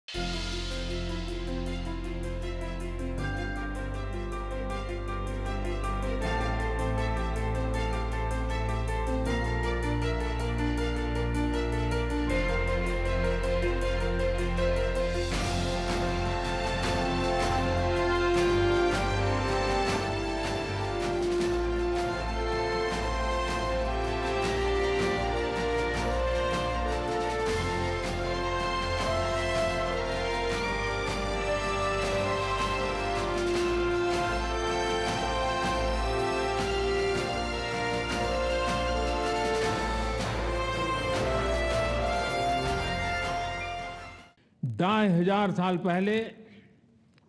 ₹2,500 साल पहले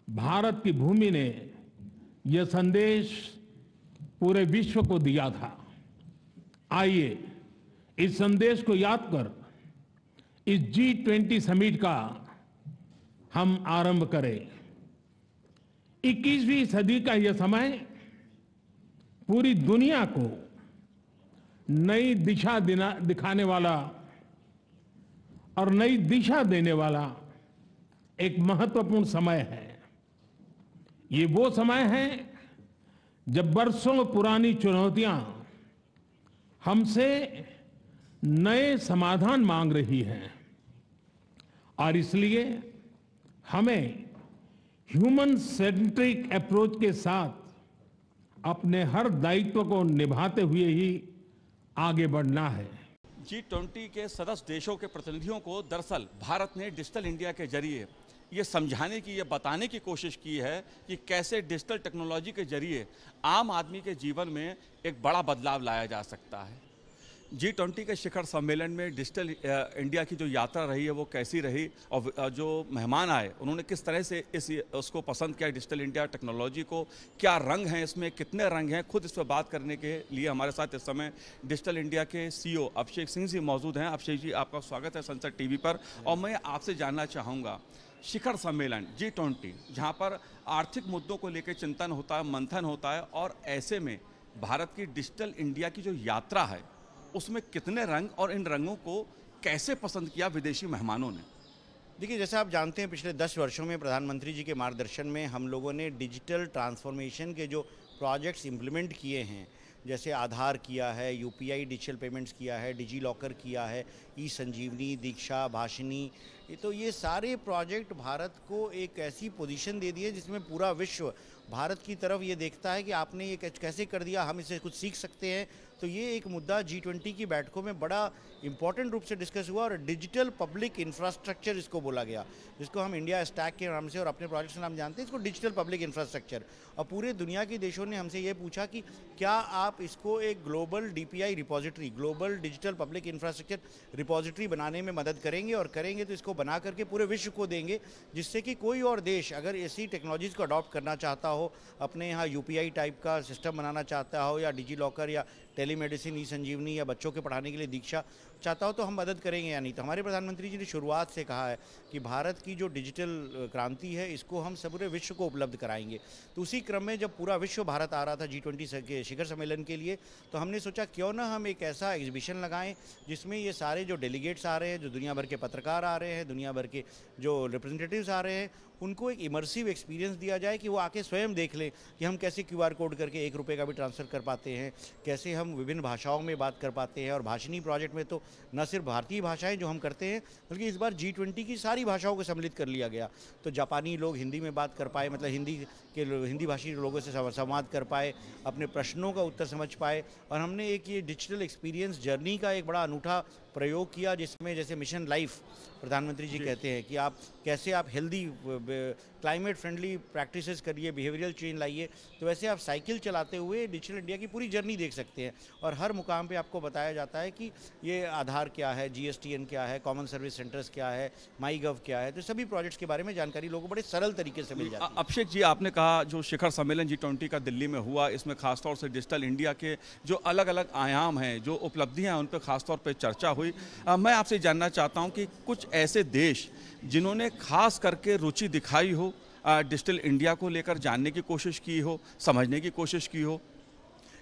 भारत की भूमि ने यह संदेश पूरे विश्व को दिया था। आइए इस संदेश को याद कर इस G20 समिट का हम आरंभ करें। 21वीं सदी का यह समय पूरी दुनिया को नई दिशा दिखाने वाला और नई दिशा देने वाला एक महत्वपूर्ण समय है। ये वो समय है जब बरसों पुरानी चुनौतियां हमसे नए समाधान मांग रही हैं और इसलिए हमें ह्यूमन सेंट्रिक अप्रोच के साथ अपने हर दायित्व को निभाते हुए ही आगे बढ़ना है। G20 के सदस्य देशों के प्रतिनिधियों को दरअसल भारत ने डिजिटल इंडिया के जरिए ये समझाने की, ये बताने की कोशिश की है कि कैसे डिजिटल टेक्नोलॉजी के जरिए आम आदमी के जीवन में एक बड़ा बदलाव लाया जा सकता है। G20 के शिखर सम्मेलन में डिजिटल इंडिया की जो यात्रा रही है वो कैसी रही और जो मेहमान आए उन्होंने किस तरह से उसको पसंद किया, डिजिटल इंडिया टेक्नोलॉजी को, क्या रंग हैं इसमें, कितने रंग हैं, खुद इस पर बात करने के लिए हमारे साथ इस समय डिजिटल इंडिया के CEO अभिषेक सिंह जी मौजूद हैं। अभिषेक जी, आपका स्वागत है संसद टीवी पर। और मैं आपसे जानना चाहूँगा, शिखर सम्मेलन G20 जहाँ पर आर्थिक मुद्दों को लेकर चिंतन होता है, मंथन होता है, और ऐसे में भारत की डिजिटल इंडिया की जो यात्रा है उसमें कितने रंग और इन रंगों को कैसे पसंद किया विदेशी मेहमानों ने? देखिए, जैसे आप जानते हैं, पिछले 10 वर्षों में प्रधानमंत्री जी के मार्गदर्शन में हम लोगों ने डिजिटल ट्रांसफॉर्मेशन के जो प्रोजेक्ट्स इम्प्लीमेंट किए हैं, जैसे आधार किया है, UPI डिजिटल पेमेंट्स किया है, डिजी लॉकर किया है, ई-संजीवनी, दीक्षा, भाषिनी, तो ये सारे प्रोजेक्ट भारत को एक ऐसी पोजीशन दे दी है जिसमें पूरा विश्व भारत की तरफ ये देखता है कि आपने ये कैसे कर दिया, हम इससे कुछ सीख सकते हैं। तो ये एक मुद्दा G20 की बैठकों में बड़ा इंपॉर्टेंट रूप से डिस्कस हुआ और डिजिटल पब्लिक इंफ्रास्ट्रक्चर इसको बोला गया, जिसको हम इंडिया स्टैक के नाम से और अपने प्रोजेक्ट के नाम जानते हैं, इसको डिजिटल पब्लिक इंफ्रास्ट्रक्चर। और पूरे दुनिया के देशों ने हमसे ये पूछा कि क्या आप इसको एक global DPI repository, global digital public infrastructure repository बनाने में मदद करेंगे, और करेंगे तो इसको बना करके पूरे विश्व को देंगे, जिससे कि कोई और देश अगर ऐसी टेक्नोलॉजीज़ को अडॉप्ट करना चाहता हो, अपने यहाँ UPI टाइप का सिस्टम बनाना चाहता हो, या डिजी लॉकर या टेलीमेडिसिन, ई-संजीवनी, या बच्चों के पढ़ाने के लिए दीक्षा चाहता हो, तो हम मदद करेंगे या नहीं। तो हमारे प्रधानमंत्री जी ने शुरुआत से कहा है कि भारत की जो डिजिटल क्रांति है इसको हम पूरे विश्व को उपलब्ध कराएंगे। तो उसी क्रम में जब पूरा विश्व भारत आ रहा था G20 के शिखर सम्मेलन के लिए, तो हमने सोचा क्यों ना हम एक ऐसा एग्जीबिशन लगाएं जिसमें ये सारे जो डेलीगेट्स आ रहे हैं, जो दुनिया भर के पत्रकार आ रहे हैं, दुनिया भर के जो रिप्रेजेंटेटिव्स आ रहे हैं, उनको एक इमर्सिव एक्सपीरियंस दिया जाए कि वो आके स्वयं देख लें कि हम कैसे QR कोड करके ₹1 का भी ट्रांसफ़र कर पाते हैं, कैसे हम विभिन्न भाषाओं में बात कर पाते हैं। और भाषिनी प्रोजेक्ट में तो न सिर्फ भारतीय भाषाएं जो हम करते हैं, बल्कि इस बार G20 की सारी भाषाओं को सम्मिलित कर लिया गया। तो जापानी लोग हिंदी में बात कर पाए, मतलब हिंदी भाषी लोगों से संवाद कर पाए, अपने प्रश्नों का उत्तर समझ पाए। और हमने एक ये डिजिटल एक्सपीरियंस जर्नी का एक बड़ा अनूठा प्रयोग किया, जिसमें जैसे मिशन लाइफ प्रधानमंत्री जी कहते हैं कि आप कैसे आप हेल्दी क्लाइमेट फ्रेंडली प्रैक्टिसेस करिए, बिहेवियरल चेंज लाइए, तो वैसे आप साइकिल चलाते हुए डिजिटल इंडिया की पूरी जर्नी देख सकते हैं। और हर मुकाम पे आपको बताया जाता है कि ये आधार क्या है, GSTN क्या है, कॉमन सर्विस सेंटर्स क्या है, MyGov क्या है, तो सभी प्रोजेक्ट्स के बारे में जानकारी लोगों को बड़े सरल तरीके से मिल जाती है। अभिषेक जी, आपने कहा जो शिखर सम्मेलन G20 का दिल्ली में हुआ, इसमें खासतौर से डिजिटल इंडिया के जो अलग अलग आयाम हैं, जो उपलब्धियाँ हैं, उन पर खासतौर पर चर्चा हुई। मैं आपसे जानना चाहता हूँ कि कुछ ऐसे देश जिन्होंने खास करके रुचि दिखाई हो, डिजिटल इंडिया को लेकर जानने की कोशिश की हो, समझने की कोशिश की हो?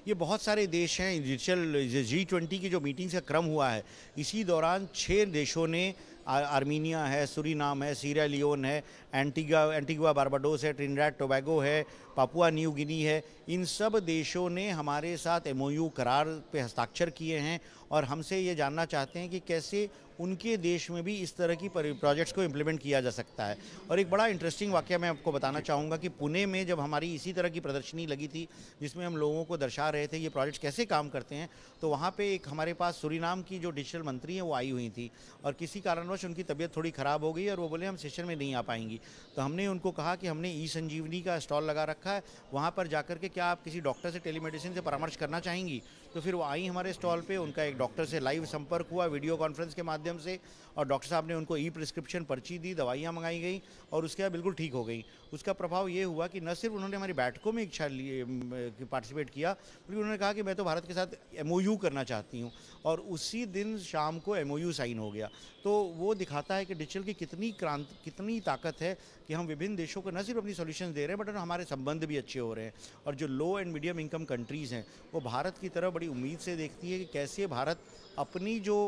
ये बहुत सारे देश हैं। डिजिटल G20 की जो मीटिंग्स का क्रम हुआ है, इसी दौरान 6 देशों ने आर्मीनिया है, सुरीनाम है, सीरिया लियोन है, एंटीगुआ बारबाडोस है, ट्रिनिडाद टोबैगो है, पापुआ न्यू गिनी है। इन सब देशों ने हमारे साथ MOU करार पे हस्ताक्षर किए हैं और हमसे ये जानना चाहते हैं कि कैसे उनके देश में भी इस तरह की प्रोजेक्ट्स को इम्प्लीमेंट किया जा सकता है। और एक बड़ा इंटरेस्टिंग वाकया मैं आपको बताना चाहूँगा कि पुणे में जब हमारी इसी तरह की प्रदर्शनी लगी थी जिसमें हम लोगों को दर्शा रहे थे ये प्रोजेक्ट्स कैसे काम करते हैं, तो वहाँ पे एक हमारे पास सूरीनाम की जो डिजिटल मंत्री हैं वो आई हुई थी और किसी कारणवश उनकी तबीयत थोड़ी ख़राब हो गई और वो बोले हम सेशन में नहीं आ पाएंगी। तो हमने उनको कहा कि हमने ई-संजीवनी का स्टॉल लगा रखा है, वहाँ पर जाकर के क्या आप किसी डॉक्टर से टेलीमेडिसिन से परामर्श करना चाहेंगी। तो फिर वो आई हमारे स्टॉल पे, उनका एक डॉक्टर से लाइव संपर्क हुआ वीडियो कॉन्फ्रेंस के माध्यम से और डॉक्टर साहब ने उनको ई-प्रिस्क्रिप्शन पर्ची दी, दवाइयाँ मंगाई गई और उसके बाद बिल्कुल ठीक हो गई। उसका प्रभाव ये हुआ कि न सिर्फ उन्होंने हमारी बैठकों में इच्छा पार्टिसिपेट किया बल्कि उन्होंने कहा कि मैं तो भारत के साथ MOU करना चाहती हूँ और उसी दिन शाम को MOU साइन हो गया। तो वो दिखाता है कि डिजिटल की कितनी ताकत है कि हम विभिन्न देशों को न सिर्फ अपनी सॉल्यूशंस दे रहे हैं बट हमारे संबंध भी अच्छे हो रहे हैं। और जो लो एंड मीडियम इनकम कंट्रीज़ हैं वो भारत की तरफ बड़ी उम्मीद से देखती है कि कैसे भारत अपनी जो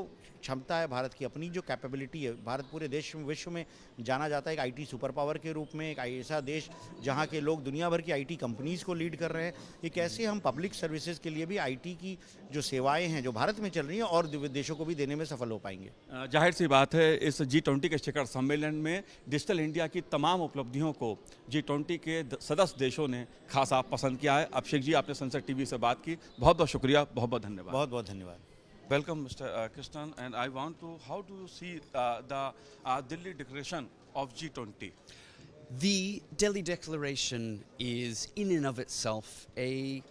क्षमता है, भारत की अपनी जो कैपेबिलिटी है, भारत पूरे विश्व में जाना जाता है एक IT सुपर पावर के रूप में, एक ऐसा देश जहाँ के लोग दुनिया भर की IT कंपनीज़ को लीड कर रहे हैं। ये कैसे हम पब्लिक सर्विसेज के लिए भी IT की जो सेवाएं हैं जो भारत में चल रही हैं और देशों को भी देने में सफल हो पाएंगे। जाहिर सी बात है इस G20 के शिखर सम्मेलन में डिजिटल इंडिया की तमाम उपलब्धियों को G20 के सदस्य देशों ने खासा पसंद किया है। अभिषेक जी, आपने संसद TV से बात की, बहुत बहुत शुक्रिया, बहुत बहुत धन्यवाद। बहुत बहुत धन्यवाद। Welcome, Mr. Krishnan, and I want to, how do you see the Delhi Declaration of G20? The Delhi Declaration is in and of itself a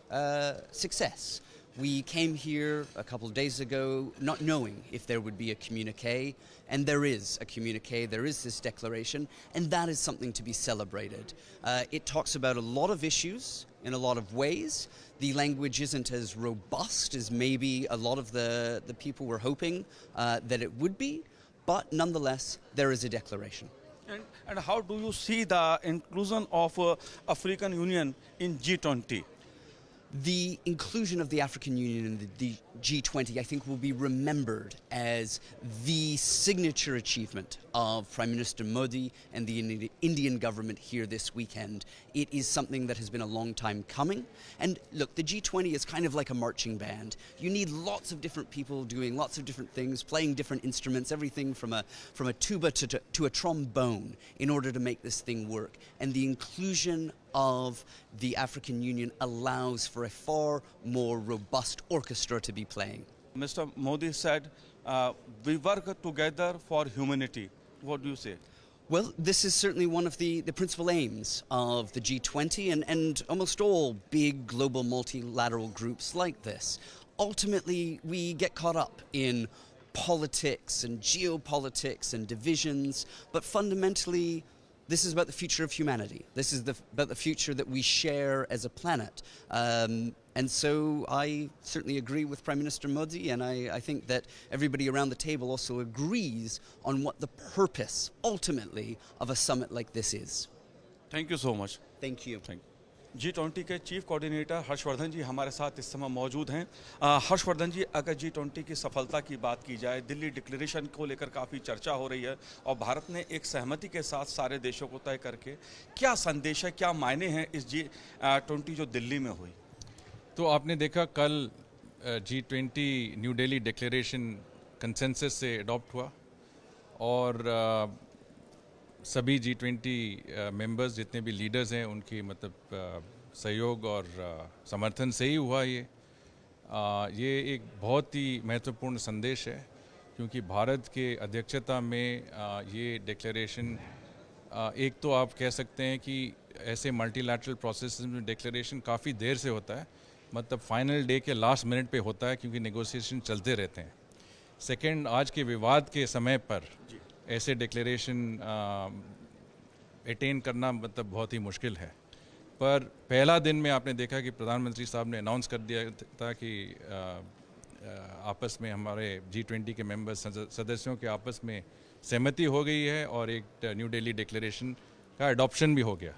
success. We came here a couple of days ago not knowing if there would be a communique, and there is a communique, there is this declaration, and that is something to be celebrated. It talks about a lot of issues in a lot of ways. The language isn't as robust as maybe a lot of the people were hoping that it would be, but nonetheless, there is a declaration. And how do you see the inclusion of African Union in G20? The inclusion of the African Union in the G20, I think, will be remembered as the signature achievement of Prime Minister Modi and the Indian government here this weekend. It is something that has been a long time coming. And look, the G20 is kind of like a marching band. You need lots of different people doing lots of different things, playing different instruments, everything from a tuba to a trombone in order to make this thing work. And the inclusion of the African Union allows for a far more robust orchestra to be playing. Mr. Modi said, we work together for humanity. What do you say? Well, this is certainly one of the principal aims of the G20 and almost all big global multilateral groups like this. Ultimately, we get caught up in politics and geopolitics and divisions, but fundamentally, this is about the future of humanity. This is about the future that we share as a planet. And so I certainly agree with Prime Minister Modi, and I think that everybody around the table also agrees on what the purpose, ultimately, of a summit like this is. Thank you so much. Thank you. Thank you. G20 के chief coordinator Harshvardhan जी हमारे साथ इस समय मौजूद हैं। हर्षवर्धन जी, अगर G20 की सफलता की बात की जाए, दिल्ली डिक्लेरेशन को लेकर काफ़ी चर्चा हो रही है और भारत ने एक सहमति के साथ सारे देशों को तय करके, क्या संदेश है, क्या मायने हैं इस G20 जो दिल्ली में हुई? तो आपने देखा कल G20 new Delhi declaration consensus से अडॉप्ट हुआ और सभी G20 मेंबर्स जितने भी लीडर्स हैं उनकी मतलब सहयोग और समर्थन से ही हुआ ये एक बहुत ही महत्वपूर्ण संदेश है क्योंकि भारत के अध्यक्षता में ये डिक्लेरेशन एक तो आप कह सकते हैं कि ऐसे मल्टीलैटरल प्रोसेस में डिक्लेरेशन काफ़ी देर से होता है, मतलब फाइनल डे के लास्ट मिनट पे होता है क्योंकि नेगोशिएशन चलते रहते हैं। सेकंड, आज के विवाद के समय पर ऐसे डिक्लेरेशन अटेन करना मतलब बहुत ही मुश्किल है। पर पहला दिन में आपने देखा कि प्रधानमंत्री साहब ने अनाउंस कर दिया था कि आपस में हमारे G20 के मेंबर्स सदस्यों के आपस में सहमति हो गई है और एक न्यू दिल्ली डिक्लेरेशन का अडॉप्शन भी हो गया।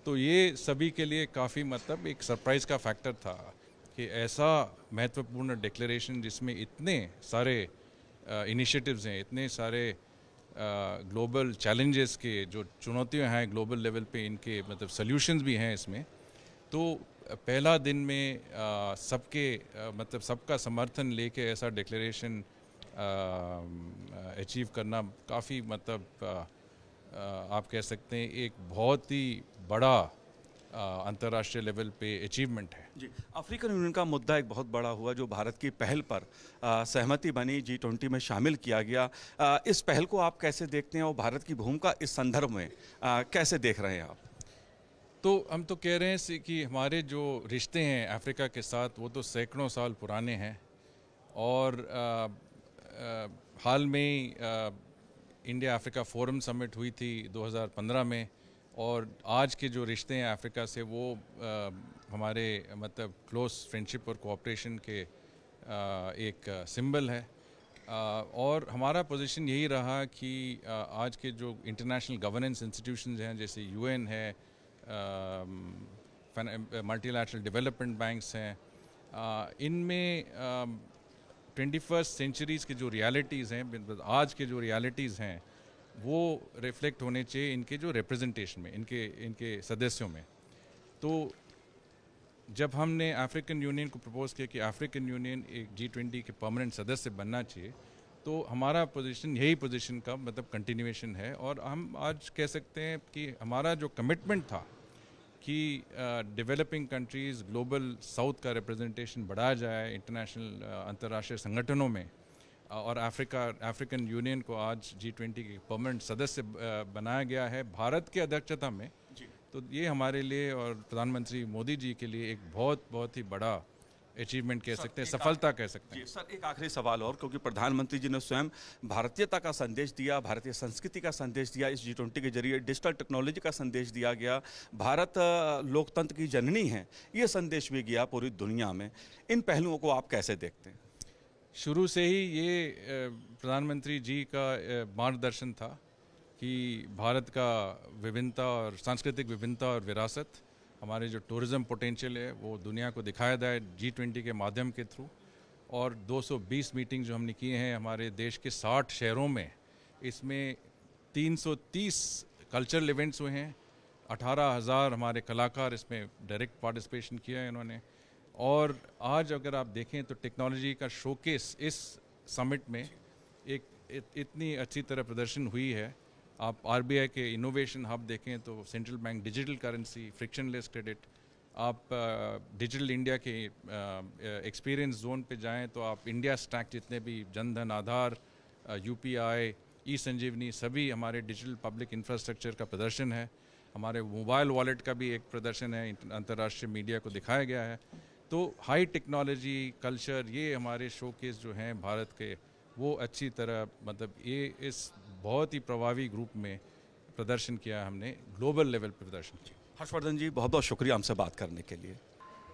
तो ये सभी के लिए काफ़ी मतलब एक सरप्राइज़ का फैक्टर था कि ऐसा महत्वपूर्ण डिक्लेरेशन जिसमें इतने सारे इनिशिएटिव्स हैं, इतने सारे ग्लोबल चैलेंजेस के जो चुनौतियां हैं ग्लोबल लेवल पे, इनके मतलब सॉल्यूशंस भी हैं इसमें। तो पहला दिन में सबके मतलब सबका समर्थन लेके ऐसा डिक्लेरेशन अचीव करना काफ़ी मतलब आप कह सकते हैं एक बहुत ही बड़ा अंतर्राष्ट्रीय लेवल पे अचीवमेंट है। जी, अफ्रीकन यूनियन का मुद्दा एक बहुत बड़ा हुआ जो भारत की पहल पर सहमति बनी, G20 में शामिल किया गया। इस पहल को आप कैसे देखते हैं और भारत की भूमिका इस संदर्भ में कैसे देख रहे हैं आप? तो हम तो कह रहे हैं कि हमारे जो रिश्ते हैं अफ्रीका के साथ वो तो सैकड़ों साल पुराने हैं, और हाल में इंडिया अफ्रीका फोरम समिट हुई थी 2015 में, और आज के जो रिश्ते हैं अफ्रीका से वो हमारे मतलब क्लोज फ्रेंडशिप और कोऑपरेशन के एक सिंबल है। और हमारा पोजीशन यही रहा कि आज के जो इंटरनेशनल गवर्नेंस इंस्टीट्यूशंस हैं जैसे UN है, मल्टीलैटरल डेवलपमेंट बैंक्स हैं, इनमें 21st सेंचुरीज़ की जो रियलिटीज़ हैं, आज के जो रियलिटीज़ हैं वो रिफ्लेक्ट होने चाहिए इनके जो रिप्रेजेंटेशन में, इनके सदस्यों में। तो जब हमने अफ्रीकन यूनियन को प्रपोज किया कि अफ्रीकन यूनियन एक G20 के परमानेंट सदस्य बनना चाहिए, तो हमारा पोजीशन यही पोजीशन का मतलब कंटिन्यूएशन है। और हम आज कह सकते हैं कि हमारा जो कमिटमेंट था कि डेवलपिंग कंट्रीज़ ग्लोबल साउथ का रिप्रेजेंटेशन बढ़ाया जाए इंटरनेशनल अंतर्राष्ट्रीय संगठनों में, और अफ्रीकन यूनियन को आज G20 के परमानेंट सदस्य बनाया गया है भारत की अध्यक्षता में। तो ये हमारे लिए और प्रधानमंत्री मोदी जी के लिए एक बहुत ही बड़ा अचीवमेंट कह सकते हैं, सफलता कह सकते हैं। सर, एक आखिरी सवाल और, क्योंकि प्रधानमंत्री जी ने स्वयं भारतीयता का संदेश दिया, भारतीय संस्कृति का संदेश दिया, इस G20 के जरिए डिजिटल टेक्नोलॉजी का संदेश दिया गया, भारत लोकतंत्र की जननी है, ये संदेश भी गया पूरी दुनिया में। इन पहलुओं को आप कैसे देखते हैं? शुरू से ही ये प्रधानमंत्री जी का मार्गदर्शन था कि भारत का विभिन्नता और सांस्कृतिक विभिन्नता और विरासत, हमारे जो टूरिज़्म पोटेंशियल है वो दुनिया को दिखाया जाए G20 के माध्यम के थ्रू। और 220 मीटिंग जो हमने किए हैं हमारे देश के 60 शहरों में, इसमें 330 कल्चरल इवेंट्स हुए हैं, 18,000 हमारे कलाकार इसमें डायरेक्ट पार्टिसिपेशन किया है इन्होंने। और आज अगर आप देखें तो टेक्नोलॉजी का शोकेस इस समिट में एक इतनी अच्छी तरह प्रदर्शन हुई है। आप RBI के इनोवेशन हब देखें तो central bank digital currency, frictionless credit, आप डिजिटल इंडिया के एक्सपीरियंस जोन पे जाएं तो आप इंडिया स्टैक जितने भी जनधन, आधार, UPI, ई-संजीवनी, सभी हमारे डिजिटल पब्लिक इंफ्रास्ट्रक्चर का प्रदर्शन है। हमारे मोबाइल वॉलेट का भी एक प्रदर्शन है, अंतर्राष्ट्रीय मीडिया को दिखाया गया है। तो हाई टेक्नोलॉजी कल्चर, ये हमारे शोकेस जो हैं भारत के, वो अच्छी तरह मतलब ये इस बहुत ही प्रभावी ग्रुप में प्रदर्शन किया, हमने ग्लोबल लेवल पर प्रदर्शन किया। हर्षवर्धन जी, बहुत बहुत शुक्रिया हमसे बात करने के लिए।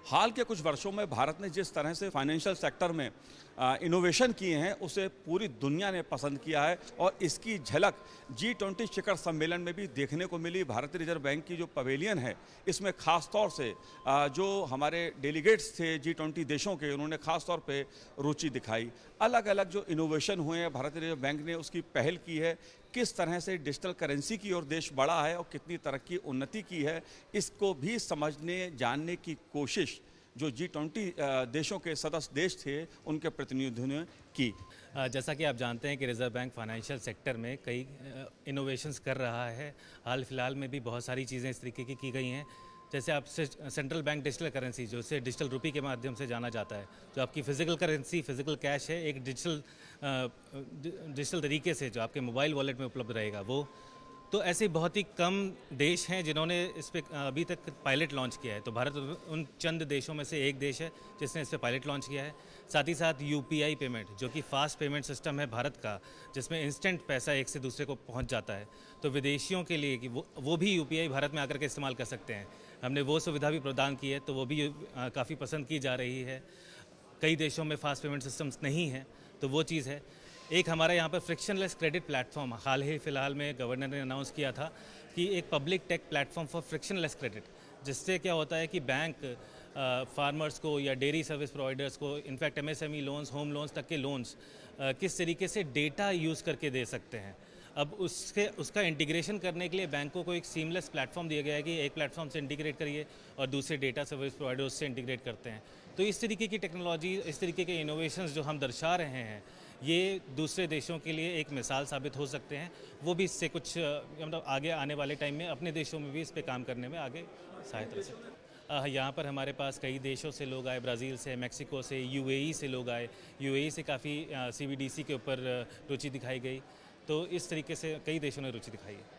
हाल के कुछ वर्षों में भारत ने जिस तरह से फाइनेंशियल सेक्टर में इनोवेशन किए हैं उसे पूरी दुनिया ने पसंद किया है, और इसकी झलक G20 शिखर सम्मेलन में भी देखने को मिली। भारतीय रिजर्व बैंक की जो पवेलियन है इसमें खास तौर से जो हमारे डेलीगेट्स थे G20 देशों के, उन्होंने खास तौर पे रुचि दिखाई। अलग अलग जो इनोवेशन हुए हैं भारतीय रिजर्व बैंक ने उसकी पहल की है। किस तरह से डिजिटल करेंसी की ओर देश बढ़ा है और कितनी तरक्की उन्नति की है, इसको भी समझने जानने की कोशिश जो G20 देशों के सदस्य देश थे उनके प्रतिनिधियों ने की। जैसा कि आप जानते हैं कि रिजर्व बैंक फाइनेंशियल सेक्टर में कई इनोवेशंस कर रहा है। हाल फिलहाल में भी बहुत सारी चीज़ें इस तरीके की गई हैं। जैसे आप सेंट्रल बैंक डिजिटल करेंसी, जो से डिजिटल रुपी के माध्यम से जाना जाता है, जो आपकी फिजिकल करेंसी, फिजिकल कैश है, एक डिजिटल तरीके से जो आपके मोबाइल वॉलेट में उपलब्ध रहेगा वो। तो ऐसे बहुत ही कम देश हैं जिन्होंने इस पर अभी तक पायलट लॉन्च किया है। तो भारत उन चंद देशों में से एक देश है जिसने इस पर पायलट लॉन्च किया है। साथ ही साथ UPI पेमेंट, जो कि फास्ट पेमेंट सिस्टम है भारत का, जिसमें इंस्टेंट पैसा एक से दूसरे को पहुंच जाता है। तो विदेशियों के लिए कि वो भी UPI भारत में आकर के इस्तेमाल कर सकते हैं। हमने वो सुविधा भी प्रदान की है, तो वो भी काफ़ी पसंद की जा रही है। कई देशों में फास्ट पेमेंट सिस्टम्स नहीं हैं, तो वो चीज़ है। एक हमारे यहाँ पर फ्रिक्शनलेस क्रेडिट प्लेटफॉर्म हाल ही फिलहाल में गवर्नर ने अनाउंस किया था कि एक public take platform for frictionless credit, जिससे क्या होता है कि बैंक फार्मर्स को या डेयरी सर्विस प्रोवाइडर्स को, in fact MSME loans, home loans तक के लोन्स किस तरीके से डेटा यूज़ करके दे सकते हैं। अब उसका इंटीग्रेशन करने के लिए बैंकों को एक सीमलेस प्लेटफॉर्म दिया गया है कि एक प्लेटफॉर्म से इंटीग्रेट करिए और दूसरे डेटा सर्विस प्रोवाइडर्स से इंटीग्रेट करते हैं। तो इस तरीके की टेक्नोलॉजी, इस तरीके के इनोवेशंस जो हम दर्शा रहे हैं, ये दूसरे देशों के लिए एक मिसाल साबित हो सकते हैं। वो भी इससे कुछ मतलब आगे आने वाले टाइम में अपने देशों में भी इस पे काम करने में आगे सहायता कर सकते हैं। यहाँ पर हमारे पास कई देशों से लोग आए, ब्राज़ील से, मैक्सिको से, यूएई से लोग आए। यूएई से काफ़ी सीबीडीसी के ऊपर रुचि दिखाई गई। तो इस तरीके से कई देशों ने रुचि दिखाई है।